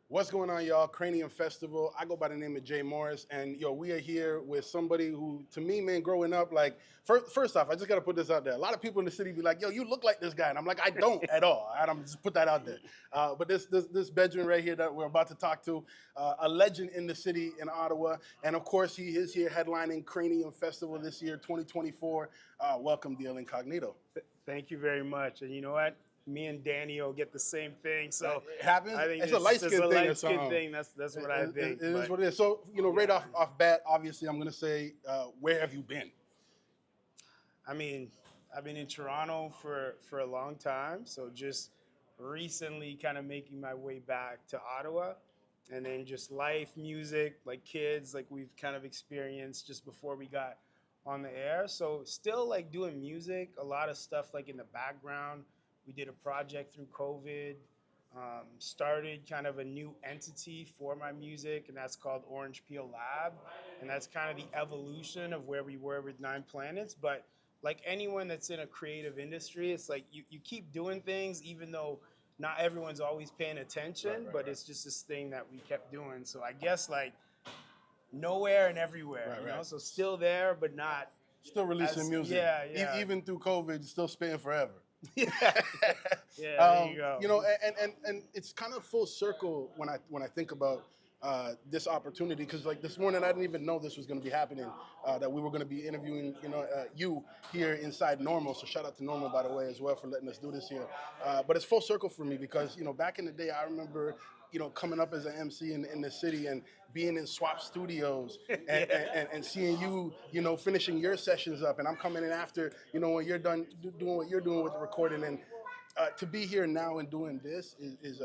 What's going on, y'all? Cranium Festival. I go by the name of Jay Morris, and we are here with somebody who, to me, man, growing up, like, first off, I just got to put this out there. A lot of people in the city be like, "Yo, you look like this guy," and I'm like, I don't at all. I'm just put that out there. But this Benjamin right here that we're about to talk to, a legend in the city in Ottawa, and of course, he is here headlining Cranium Festival this year, 2024. Welcome, DL Incognito. Thank you very much. And you know what? Me and Danny will get the same thing. So It happens. I think It's a light it's skin a thing or light skin something. thing. That's what I think. It is what it is. So, right off bat, obviously, I'm going to say, where have you been? I mean, I've been in Toronto for a long time. So just recently kind of making my way back to Ottawa. And then just life, music, like kids, like we've kind of experienced just before we got on the air. So still like doing music, a lot of stuff like in the background. We did a project through COVID, started kind of a new entity for my music, and that's called Orange Peel Lab. And that's kind of the evolution of where we were with Nine Planets. But like anyone that's in a creative industry, it's like you keep doing things even though not everyone's always paying attention, but it's just this thing that we kept doing. So I guess like nowhere and everywhere, you know. So still there, but not Still releasing music. Yeah, yeah. Even through COVID, still spitting forever. Yeah, there you go. And it's kind of full circle when I think about this opportunity, because like this morning I didn't even know this was going to be happening, that we were going to be interviewing you here inside Normal. So shout out to Normal, by the way, as well, for letting us do this here. But it's full circle for me because back in the day I remember coming up as an MC in the city and being in Swap Studios and seeing you, finishing your sessions up, and I'm coming in after, when you're done doing what you're doing with the recording, and to be here now and doing this is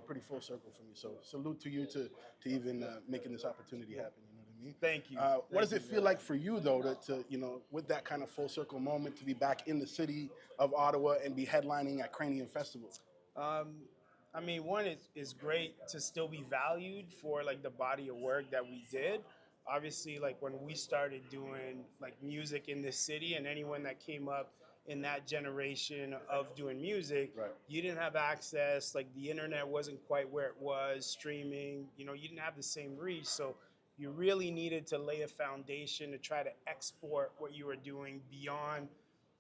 pretty full circle for me. So salute to you to even making this opportunity happen. You know what I mean? Thank you. What does it feel like for you though to with that kind of full circle moment, to be back in the city of Ottawa and be headlining at Cranium Festival? I mean, one is great to still be valued for like the body of work that we did. Obviously, like when we started doing like music in this city, and anyone that came up in that generation of doing music, Right. you didn't have access. Like the internet wasn't quite where it was. Streaming, you didn't have the same reach. So you really needed to lay a foundation to try to export what you were doing beyond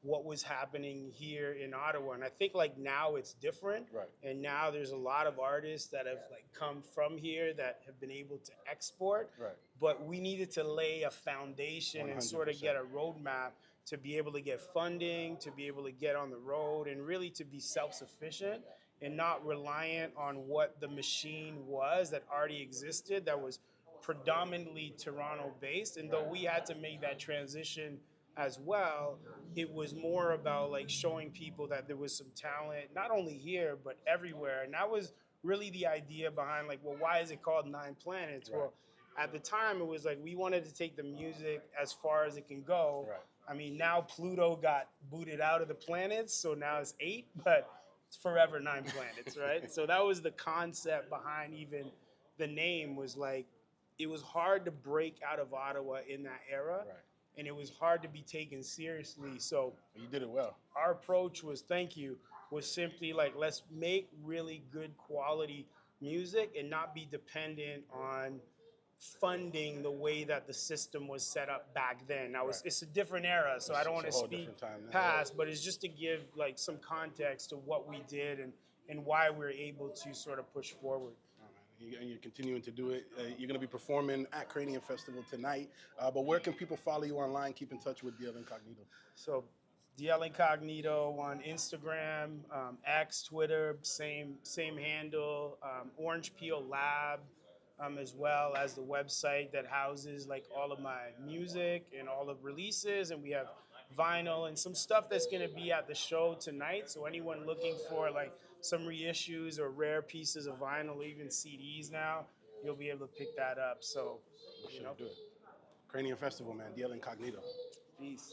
what was happening here in Ottawa. And I think like now it's different. Right. And now there's a lot of artists that have like come from here that have been able to export. Right. But we needed to lay a foundation and sort of get a roadmap to be able to get funding, to be able to get on the road, and really to be self-sufficient and not reliant on what the machine was that already existed, that was predominantly Toronto based. And though we had to make that transition as well, it was more about like showing people that there was some talent, not only here, but everywhere. And that was really the idea behind like, well, why is it called Nine Planets? Right. Well, at the time it was like, we wanted to take the music as far as it can go. Right. I mean, now Pluto got booted out of the planets, so now it's 8, but it's forever 9 planets, right? So that was the concept behind even the name, was like, it was hard to break out of Ottawa in that era. Right. And it was hard to be taken seriously. So You did it well. our approach was, thank you, was simply like, let's make really good quality music and not be dependent on funding the way that the system was set up back then. Now it's a different era, so I don't want to speak past, but it's just to give like some context to what we did and why we're able to sort of push forward. And you're continuing to do it. You're going to be performing at Cranium Festival tonight. But where can people follow you online, keep in touch with DL Incognito? So DL Incognito on Instagram, X, Twitter, same handle, Orange Peel Lab, as well as the website that houses like all of my music and all of releases. And we have vinyl and some stuff that's going to be at the show tonight. So anyone looking for like some reissues or rare pieces of vinyl, or even CDs now, you'll be able to pick that up. So, Do it. Cranium Festival, man. DL Incognito. Peace.